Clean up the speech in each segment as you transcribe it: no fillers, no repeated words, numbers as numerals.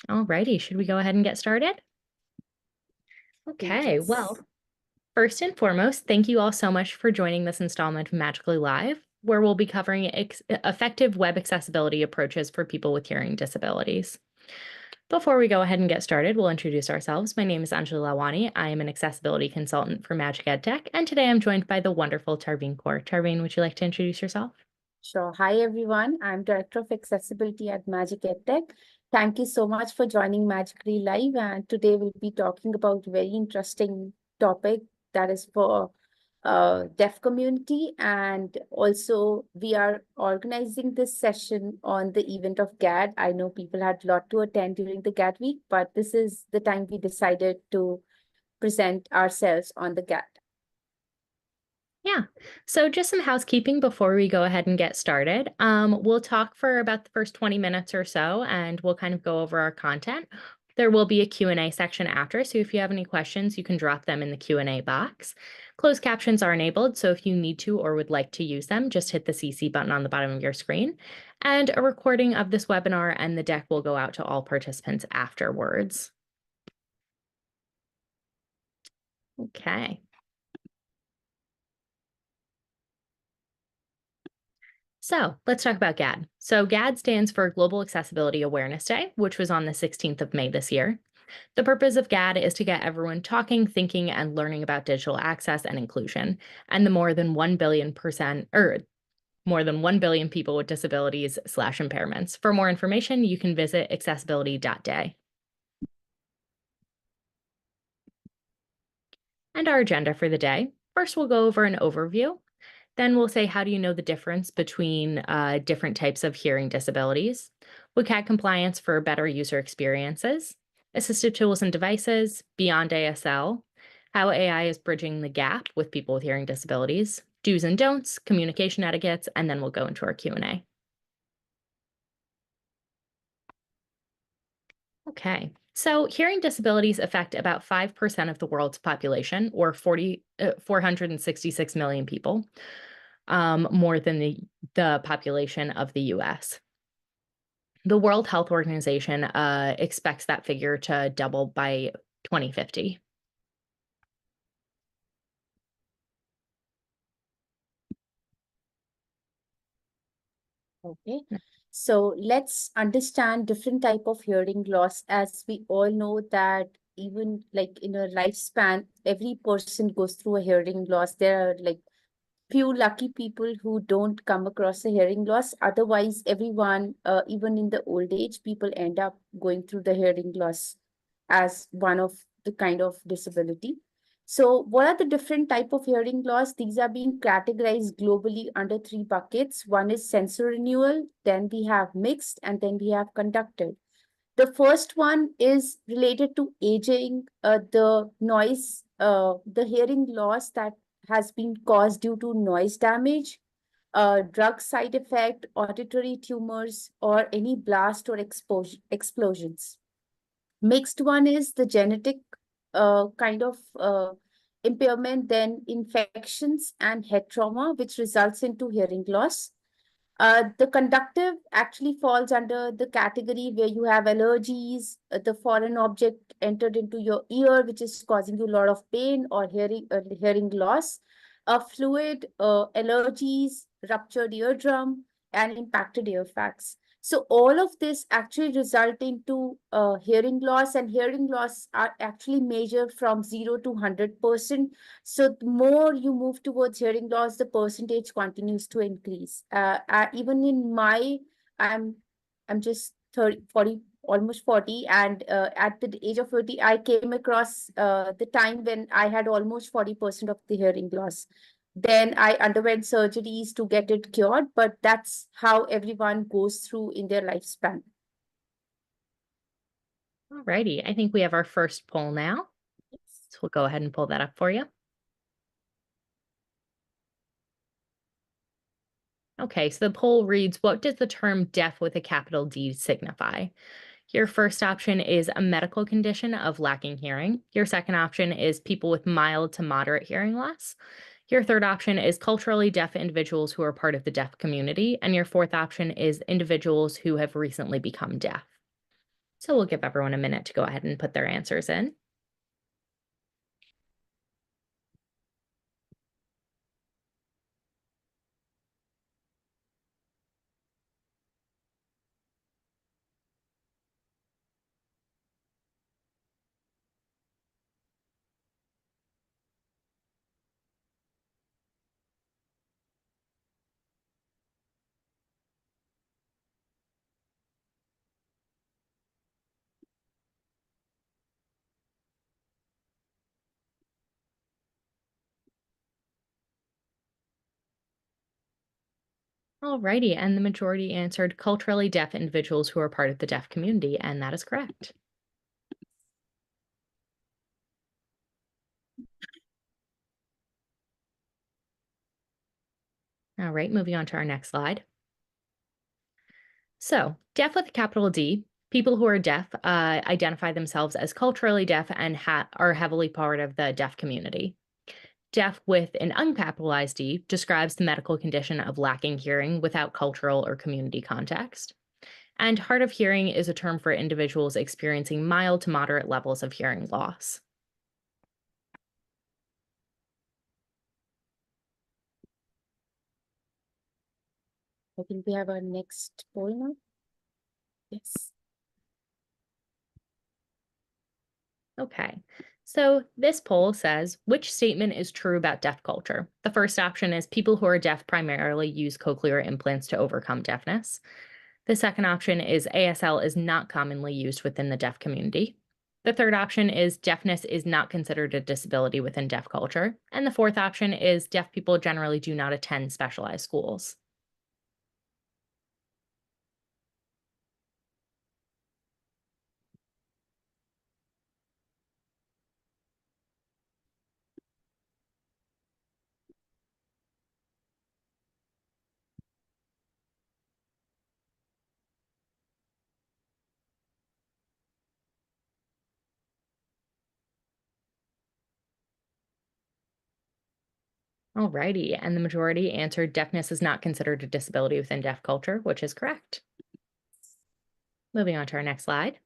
Alrighty, should we go ahead and get started? Okay, well, Yes. first and foremost, thank you all so much for joining this installment of Magically Live, where we'll be covering effective web accessibility approaches for people with hearing disabilities. Before we go ahead and get started, we'll introduce ourselves. My name is Angela11y. I am an accessibility consultant for MagicA Tech, and today I'm joined by the wonderful Tarveen Kaur. Tarveen, would you like to introduce yourself? Sure. Hi, everyone. I'm Director of Accessibility at MagicA11y. Thank you so much for joining Magically Live. And today we'll be talking about a very interesting topic that is for deaf community. And also we are organizing this session on the event of GAD. I know people had a lot to attend during the GAD week, but this is the time we decided to present ourselves on the GAD. Yeah. So just some housekeeping before we go ahead and get started. We'll talk for about the first 20 minutes or so, and we'll kind of go over our content. There will be a Q&A section after, so if you have any questions, you can drop them in the Q&A box. Closed captions are enabled, so if you need to or would like to use them, just hit the CC button on the bottom of your screen. And a recording of this webinar and the deck will go out to all participants afterwards. Okay. So let's talk about GAD. So GAD stands for Global Accessibility Awareness Day, which was on the 16th of May this year. The purpose of GAD is to get everyone talking, thinking, and learning about digital access and inclusion, and the more than 1 billion people with disabilities/impairments. For more information, you can visit accessibility.day. And our agenda for the day. First, we'll go over an overview. Then we'll say, how do you know the difference between different types of hearing disabilities? WCAG compliance for better user experiences, assistive tools and devices, beyond ASL, how AI is bridging the gap with people with hearing disabilities, do's and don'ts, communication etiquettes, and then we'll go into our Q&A. Okay, so hearing disabilities affect about 5% of the world's population, or 466 million people. More than the population of the US. The World Health Organization expects that figure to double by 2050. Okay. So let's understand different type of hearing loss. As we all know that even like in a lifespan, every person goes through a hearing loss. There are like few lucky people who don't come across a hearing loss. Otherwise, everyone, even in the old age, people end up going through the hearing loss as one of the kind of disability. So what are the different type of hearing loss? These are being categorized globally under three buckets. One is sensor renewal, then we have mixed, and then we have conductive. The first one is related to aging, the noise, the hearing loss that has been caused due to noise damage, drug side effect, auditory tumors, or any blast or explosions. Mixed one is the genetic kind of impairment, then infections and head trauma, which results into hearing loss. The conductive actually falls under the category where you have allergies, the foreign object entered into your ear, which is causing you a lot of pain or hearing loss, fluid, allergies, ruptured eardrum, and impacted ear sacs. So all of this actually result into hearing loss, and hearing loss are actually measured from 0 to 100%. So the more you move towards hearing loss, the percentage continues to increase. Even in I'm just 30, 40, almost 40, and at the age of 30, I came across the time when I had almost 40% of the hearing loss. Then I underwent surgeries to get it cured, but that's how everyone goes through in their lifespan. All righty, I think we have our first poll now. So we'll go ahead and pull that up for you. Okay, so the poll reads, what does the term deaf with a capital D signify? Your first option is a medical condition of lacking hearing. Your second option is people with mild to moderate hearing loss. Your third option is culturally deaf individuals who are part of the deaf community. And your fourth option is individuals who have recently become deaf. So we'll give everyone a minute to go ahead and put their answers in. Alrighty, and the majority answered culturally deaf individuals who are part of the deaf community, and that is correct. All right, moving on to our next slide. So, deaf with a capital D, people who are deaf identify themselves as culturally deaf and are heavily part of the deaf community. Deaf with an uncapitalized D describes the medical condition of lacking hearing without cultural or community context. And hard of hearing is a term for individuals experiencing mild to moderate levels of hearing loss. I think we have our next poll now. Yes. Okay, so this poll says, which statement is true about deaf culture? The first option is people who are deaf primarily use cochlear implants to overcome deafness. The second option is ASL is not commonly used within the deaf community. The third option is deafness is not considered a disability within deaf culture. And the fourth option is deaf people generally do not attend specialized schools. Alrighty, and the majority answered deafness is not considered a disability within deaf culture, which is correct. Moving on to our next slide.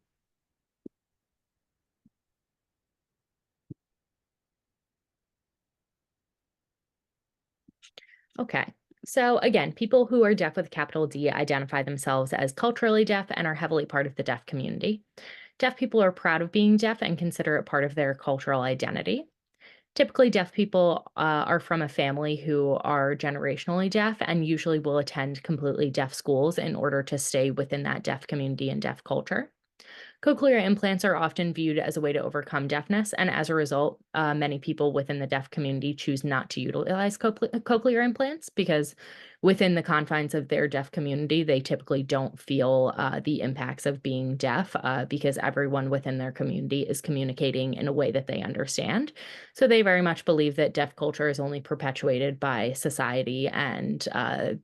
Okay, so again, people who are deaf with a capital D identify themselves as culturally deaf and are heavily part of the deaf community. Deaf people are proud of being deaf and consider it part of their cultural identity. Typically, deaf people are from a family who are generationally deaf and usually will attend completely deaf schools in order to stay within that deaf community and deaf culture. Cochlear implants are often viewed as a way to overcome deafness, and as a result, many people within the deaf community choose not to utilize cochlear implants because within the confines of their deaf community, they typically don't feel the impacts of being deaf because everyone within their community is communicating in a way that they understand. So they very much believe that deaf culture is only perpetuated by society and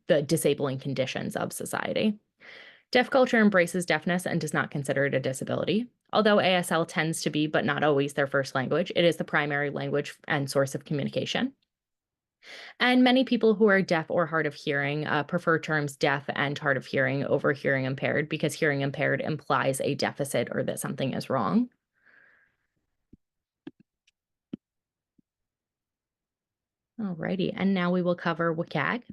the disabling conditions of society. Deaf culture embraces deafness and does not consider it a disability. Although ASL tends to be, but not always, their first language, it is the primary language and source of communication. And many people who are deaf or hard of hearing prefer terms deaf and hard of hearing over hearing impaired because hearing impaired implies a deficit or that something is wrong. Alrighty, and now we will cover WCAG.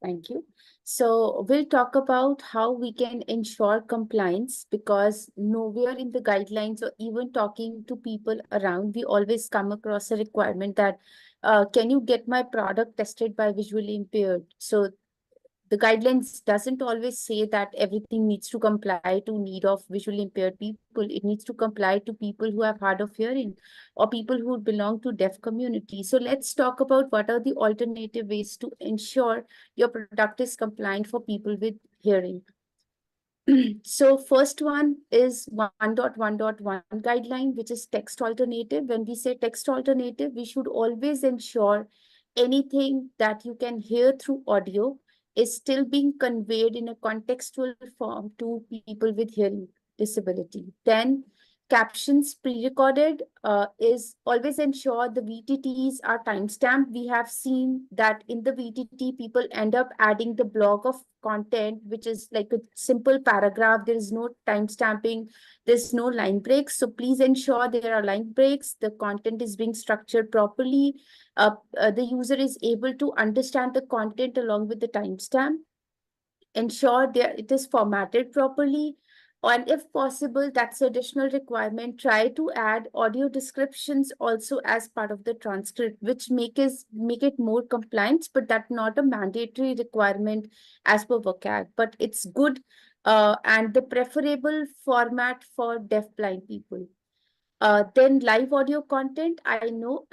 Thank you. So we'll talk about how we can ensure compliance, because nowhere in the guidelines or even talking to people around, we always come across a requirement that can you get my product tested by visually impaired? So the guidelines doesn't always say that everything needs to comply to need of visually impaired people. It needs to comply to people who have hard of hearing or people who belong to deaf community. So let's talk about what are the alternative ways to ensure your product is compliant for people with hearing. So first one is 1.1.1 guideline, which is text alternative. When we say text alternative, we should always ensure anything that you can hear through audio is still being conveyed in a contextual form to people with hearing disability. Then captions pre-recorded is always ensure the VTTs are timestamped. We have seen that in the VTT, people end up adding the block of content, which is like a simple paragraph. There is no timestamping. There's no line breaks. So please ensure there are line breaks. The content is being structured properly. The user is able to understand the content along with the timestamp. Ensure that it is formatted properly. And if possible, that's additional requirement. Try to add audio descriptions also as part of the transcript, which make it more compliant, but that's not a mandatory requirement as per WCAG. But it's good and the preferable format for deafblind people. Then live audio content. I know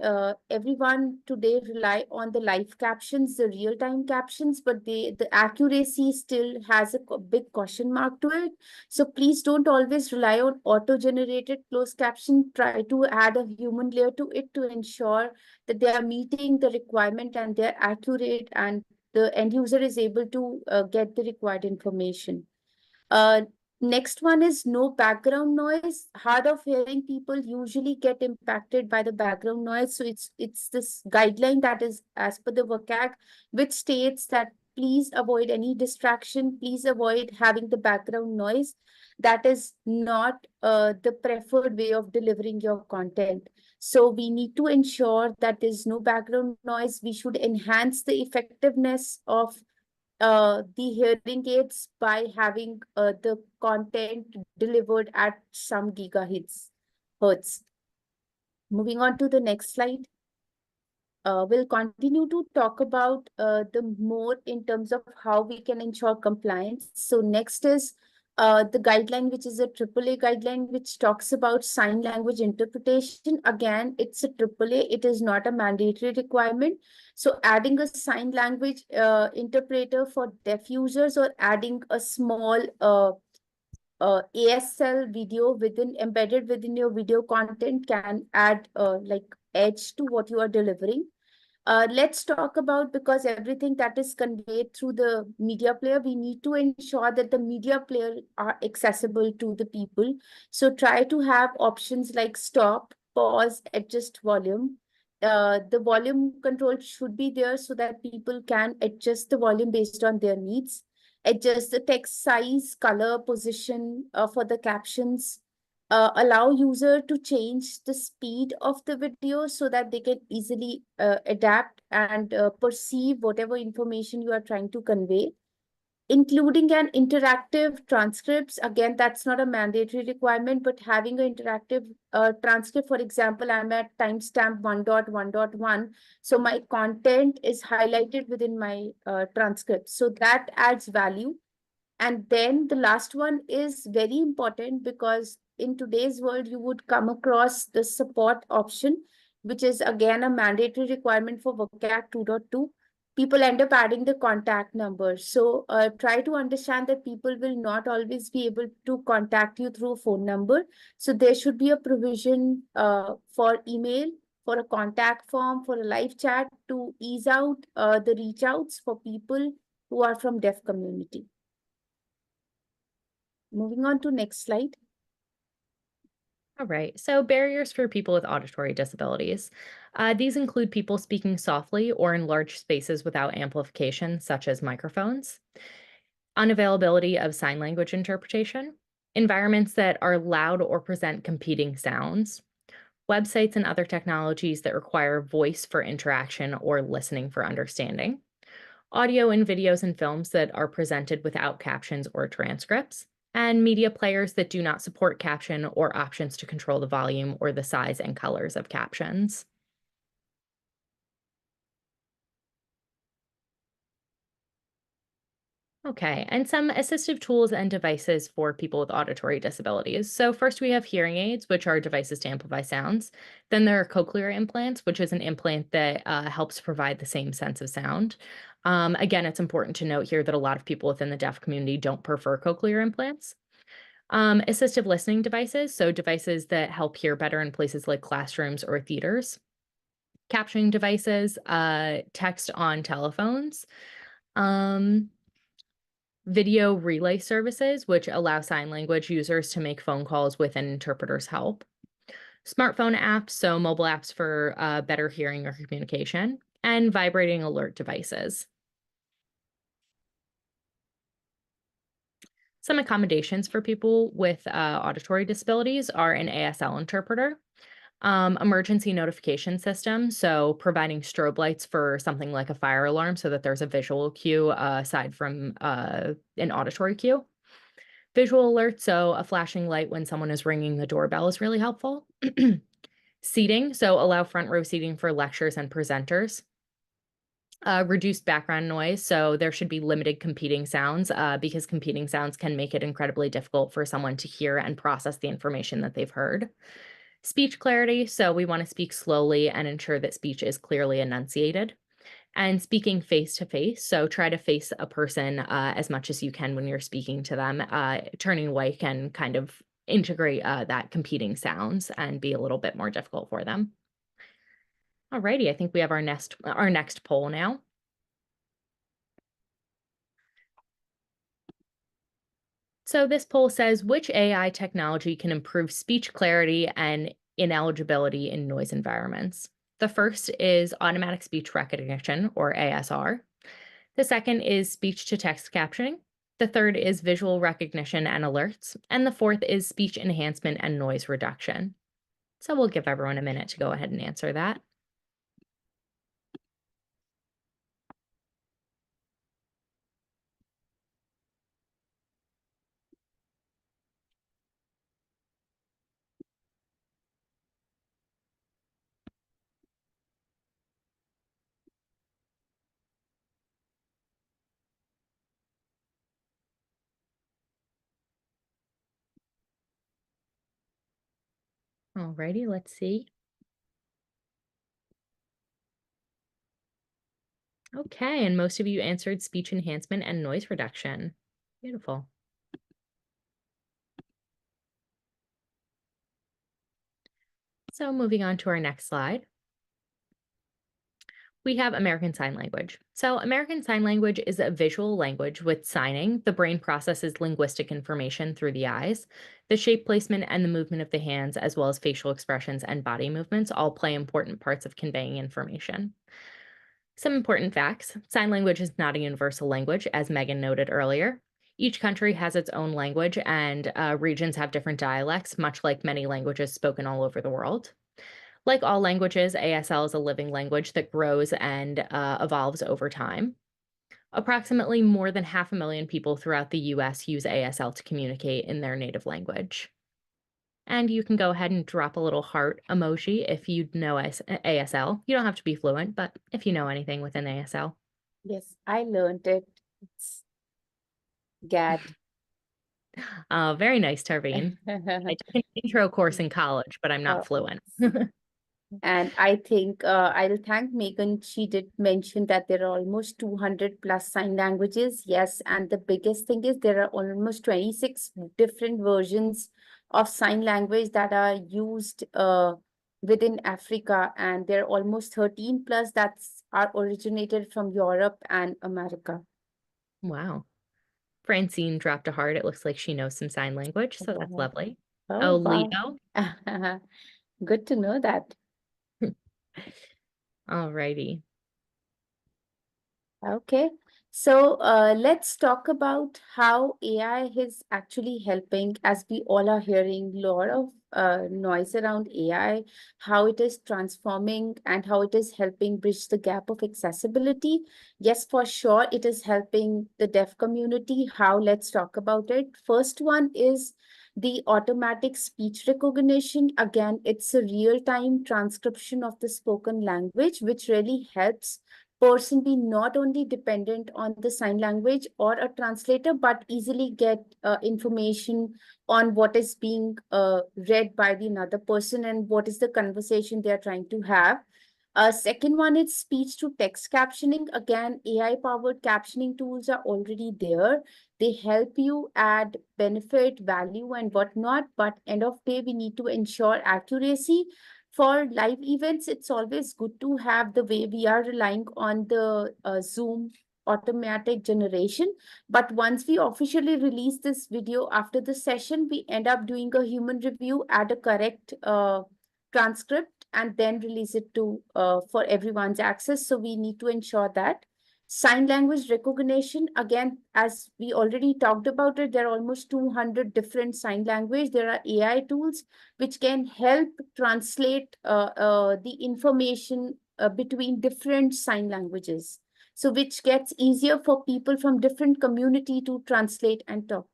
everyone today rely on the live captions, the real-time captions, but the accuracy still has a big question mark to it. So please don't always rely on auto-generated closed caption. Try to add a human layer to it to ensure that they are meeting the requirement and they're accurate and the end user is able to get the required information. Uh, Next one is no background noise. Hard of hearing people usually get impacted by the background noise. So it's this guideline that is as per the WCAG, which states that please avoid any distraction. Please avoid having the background noise. That is not the preferred way of delivering your content. So we need to ensure that there's no background noise. We should enhance the effectiveness of the hearing aids by having the content delivered at some gigahertz. Moving on to the next slide. We'll continue to talk about the more in terms of how we can ensure compliance. So next is the guideline, which is a AAA guideline, which talks about sign language interpretation. Again, it's a AAA. It is not a mandatory requirement. So adding a sign language interpreter for deaf users or adding a small ASL video embedded within your video content can add like edge to what you are delivering. Let's talk about, because everything that is conveyed through the media player, we need to ensure that the media player are accessible to the people. So try to have options like stop, pause, adjust volume. The volume control should be there so that people can adjust the volume based on their needs. Adjust the text size, color, position for the captions. Allow user to change the speed of the video so that they can easily adapt and perceive whatever information you are trying to convey. Including an interactive transcripts, again, that's not a mandatory requirement, but having an interactive transcript, for example, I'm at timestamp 1.1.1, so my content is highlighted within my transcript. So that adds value. And then the last one is very important because in today's world, you would come across the support option, which is again a mandatory requirement for WCAG 2.2. People end up adding the contact number. So try to understand that people will not always be able to contact you through a phone number. So there should be a provision for email, for a contact form, for a live chat to ease out the reach outs for people who are from deaf community. Moving on to next slide. All right, so barriers for people with auditory disabilities. These include people speaking softly or in large spaces without amplification, such as microphones, unavailability of sign language interpretation, environments that are loud or present competing sounds, websites and other technologies that require voice for interaction or listening for understanding, audio and videos and films that are presented without captions or transcripts, and media players that do not support caption or options to control the volume or the size and colors of captions. Okay, and some assistive tools and devices for people with auditory disabilities. So first we have hearing aids, which are devices to amplify sounds. Then there are cochlear implants, which is an implant that helps provide the same sense of sound. Again, it's important to note here that a lot of people within the deaf community don't prefer cochlear implants. Assistive listening devices, so devices that help hear better in places like classrooms or theaters. Captioning devices, text on telephones. Video relay services, which allow sign language users to make phone calls with an interpreter's help. Smartphone apps, so mobile apps for better hearing or communication, and vibrating alert devices. Some accommodations for people with auditory disabilities are an ASL interpreter, emergency notification system, so providing strobe lights for something like a fire alarm so that there's a visual cue aside from an auditory cue. Visual alerts, so a flashing light when someone is ringing the doorbell is really helpful. Seating, so allow front row seating for lectures and presenters. Reduced background noise, so there should be limited competing sounds because competing sounds can make it incredibly difficult for someone to hear and process the information that they've heard. Speech clarity, so we want to speak slowly and ensure that speech is clearly enunciated. And speaking face to face, so try to face a person as much as you can when you're speaking to them. Turning away can kind of integrate that competing sounds and be a little bit more difficult for them. Alrighty, I think we have our next poll now. So this poll says, which AI technology can improve speech clarity and ineligibility in noise environments? The first is automatic speech recognition, or ASR. The second is speech to text captioning. The third is visual recognition and alerts. And the fourth is speech enhancement and noise reduction. So we'll give everyone a minute to go ahead and answer that. Alrighty, let's see. Okay, and most of you answered speech enhancement and noise reduction. Beautiful. So moving on to our next slide. We have American Sign Language. So American Sign Language is a visual language. With signing, the brain processes linguistic information through the eyes. The shape placement and the movement of the hands, as well as facial expressions and body movements, all play important parts of conveying information. Some important facts. Sign language is not a universal language, as Megan noted earlier. Each country has its own language, and regions have different dialects, much like many languages spoken all over the world. Like all languages, ASL is a living language that grows and evolves over time. Approximately more than 500,000 people throughout the US use ASL to communicate in their native language. And you can go ahead and drop a little heart emoji if you know ASL. You don't have to be fluent, but if you know anything within ASL. Yes, I learned it. It's GAD. Very nice, Tarveen. I took an intro course in college, but I'm not fluent. And I think I'll thank Megan. She did mention that there are almost 200 plus sign languages. Yes, and the biggest thing is there are almost 26 different versions of sign language that are used within Africa, and there are almost 13 plus that are originated from Europe and America. Wow. Francine dropped a heart. It looks like she knows some sign language, so that's lovely. Oh, wow. Leo. Good to know that. Alrighty. Okay, so let's talk about how AI is actually helping, as we all are hearing a lot of noise around AI, how it is transforming and how it is helping bridge the gap of accessibility. Yes, for sure, it is helping the deaf community. How? Let's talk about it. First one is the automatic speech recognition. Again, it's a real-time transcription of the spoken language, which really helps person be not only dependent on the sign language or a translator, but easily get information on what is being read by the another person and what is the conversation they are trying to have. Second one is speech to text captioning. Again, AI-powered captioning tools are already there. They help you add benefit, value, and whatnot. But end of day, we need to ensure accuracy. For live events, it's always good to have the way we are relying on the Zoom automatic generation. But once we officially release this video after the session, we end up doing a human review, add a correct transcript, and then release it to for everyone's access. So we need to ensure that. Sign language recognition, again, as we already talked about it, there are almost 200 different sign language. There are AI tools which can help translate the information between different sign languages. So which gets easier for people from different community to translate and talk.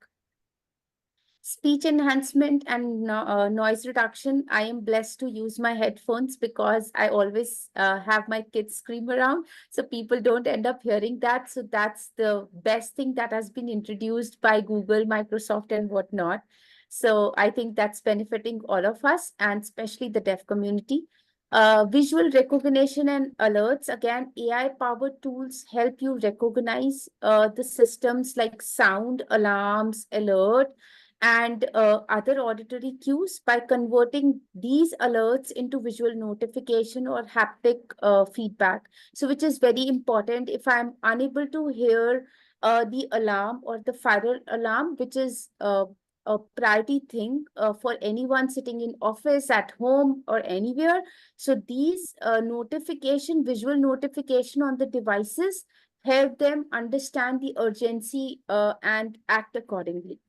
Speech enhancement and noise reduction. I am blessed to use my headphones because I always have my kids scream around, so people don't end up hearing that. So that's the best thing that has been introduced by Google, Microsoft, and whatnot. So I think that's benefiting all of us, and especially the deaf community. Visual recognition and alerts. Again, AI-powered tools help you recognize the systems like sound, alarms, alert, and other auditory cues by converting these alerts into visual notification or haptic feedback. So which is very important. If I'm unable to hear the alarm or the fire alarm, which is a priority thing for anyone sitting in office, at home, or anywhere. So these visual notification on the devices help them understand the urgency and act accordingly.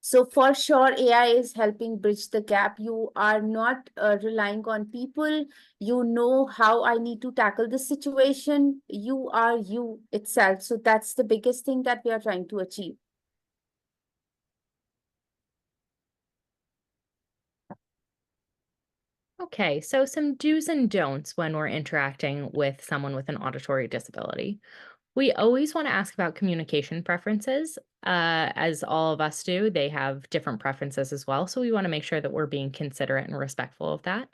So for sure, AI is helping bridge the gap. You are not relying on people. You know how I need to tackle this situation. You are you itself. So that's the biggest thing that we are trying to achieve. Okay, so some do's and don'ts when we're interacting with someone with an auditory disability. We always want to ask about communication preferences. As all of us do, they have different preferences as well. So we want to make sure that we're being considerate and respectful of that.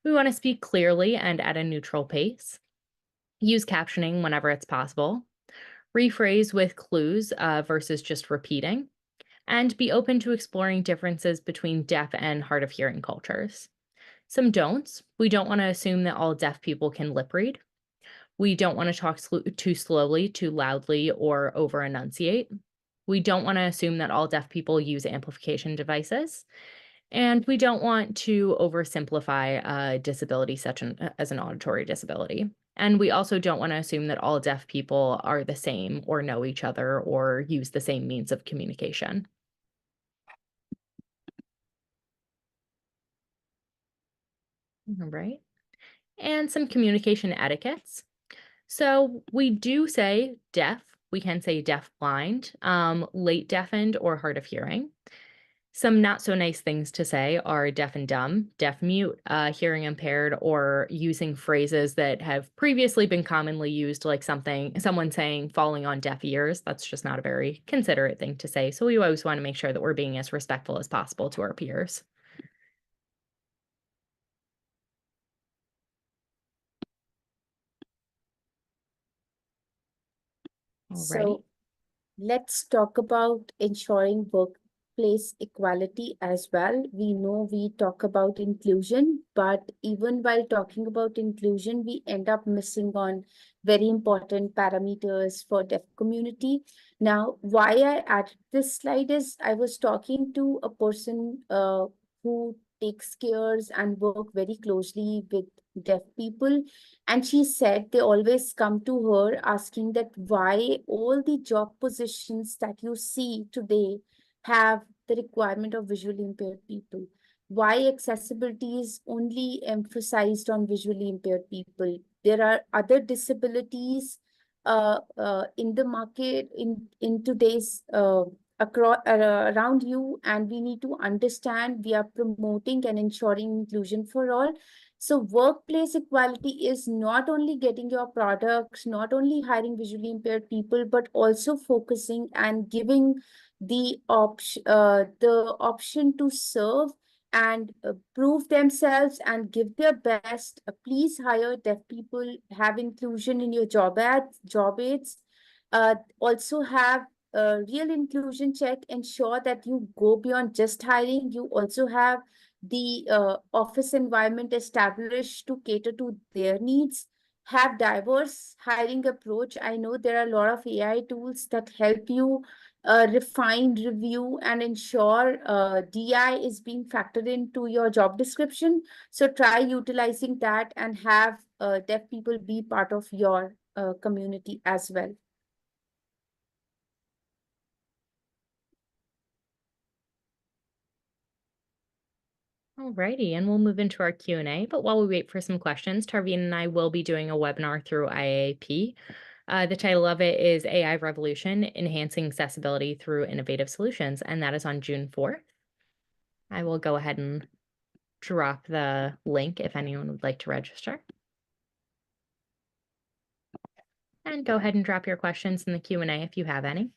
We want to speak clearly and at a neutral pace. Use captioning whenever it's possible. Rephrase with clues versus just repeating. And be open to exploring differences between deaf and hard of hearing cultures. Some don'ts. We don't want to assume that all deaf people can lip read. We don't want to talk too slowly, too loudly, or over enunciate. We don't want to assume that all deaf people use amplification devices. And we don't want to oversimplify a disability such as an auditory disability. And we also don't want to assume that all deaf people are the same or know each other or use the same means of communication. All right. And some communication etiquettes. So we do say deaf. We can say deaf blind, late deafened, or hard of hearing. Some not so nice things to say are deaf and dumb, deaf mute, hearing impaired, or using phrases that have previously been commonly used, like someone saying falling on deaf ears. That's just not a very considerate thing to say. So we always want to make sure that we're being as respectful as possible to our peers. Alrighty. So let's talk about ensuring workplace equality as well. We know we talk about inclusion, but even while talking about inclusion, we end up missing on very important parameters for deaf community. Now, why I added this slide is I was talking to a person who takes cares and work very closely with deaf people, and she said they always come to her asking that why all the job positions that you see today have the requirement of visually impaired people. Why accessibility is only emphasized on visually impaired people. There are other disabilities in the market in today's across around you, and we need to understand we are promoting and ensuring inclusion for all. So workplace equality is not only getting your products, not only hiring visually impaired people, but also focusing and giving the option to serve and prove themselves and give their best. Please hire deaf people, have inclusion in your job aids. Also have a real inclusion check, ensure that you go beyond just hiring. You also have the office environment established to cater to their needs. have diverse hiring approach. I know there are a lot of AI tools that help you refine, review, and ensure DI is being factored into your job description. So try utilizing that and have deaf people be part of your community as well. Alrighty, and we'll move into our Q&A. But while we wait for some questions, Tarveen and I will be doing a webinar through IAP. The title of it is AI Revolution, Enhancing Accessibility Through Innovative Solutions, and that is on June 4th. I will go ahead and drop the link if anyone would like to register. And go ahead and drop your questions in the Q&A if you have any.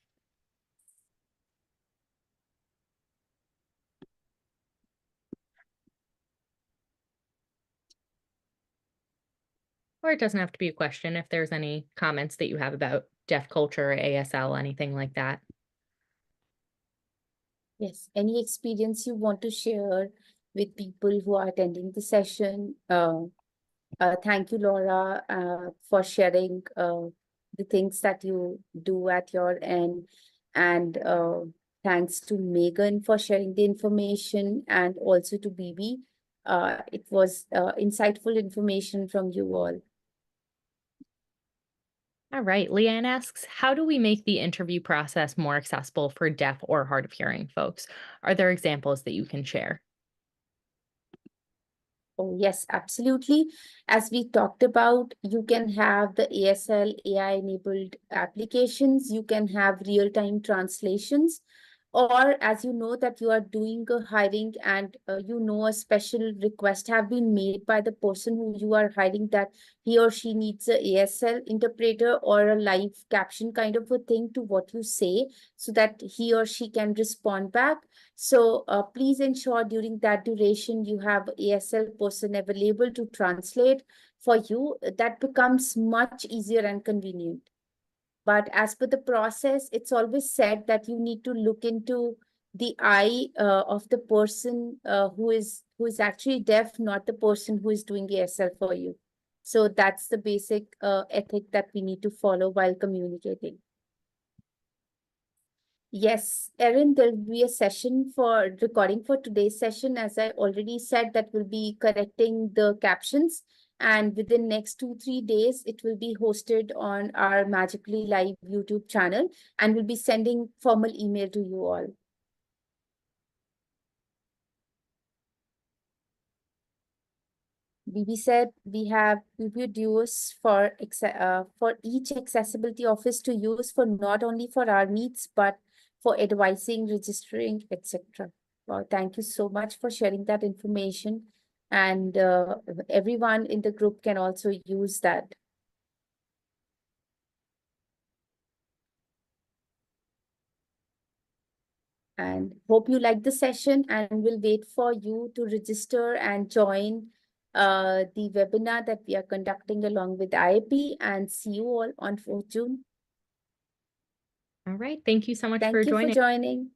Or it doesn't have to be a question if there's any comments that you have about deaf culture, ASL, anything like that. Yes, any experience you want to share with people who are attending the session. Thank you, Laura, for sharing the things that you do at your end. And thanks to Megan for sharing the information, and also to BB. It was insightful information from you all. All right, Leanne asks, how do we make the interview process more accessible for deaf or hard of hearing folks? Are there examples that you can share? Oh, yes, absolutely. As we talked about, you can have the ASL AI-enabled applications. You can have real-time translations. Or as you know that you are doing a hiring and a special request have been made by the person who you are hiring that he or she needs a ASL interpreter or a live caption kind of a thing to what you say so that he or she can respond back. So please ensure during that duration you have ASL person available to translate for you. That becomes much easier and convenient. But as per the process, it's always said that you need to look into the eye of the person who is actually deaf, not the person who is doing ASL for you. So that's the basic ethic that we need to follow while communicating. Yes, Erin, there'll be a session for recording for today's session. As I already said, that will be correcting the captions. And within next 2-3 days, it will be hosted on our MagicA11y YouTube channel, and we'll be sending formal email to you all. BB said we have previewed use for each accessibility office to use for not only for our needs, but for advising, registering, etc. Well, thank you so much for sharing that information. And everyone in the group can also use that. And hope you like the session, and we'll wait for you to register and join the webinar that we are conducting along with IAP, and see you all on 4th June. All right, thank you so much for Thank you for joining. joining.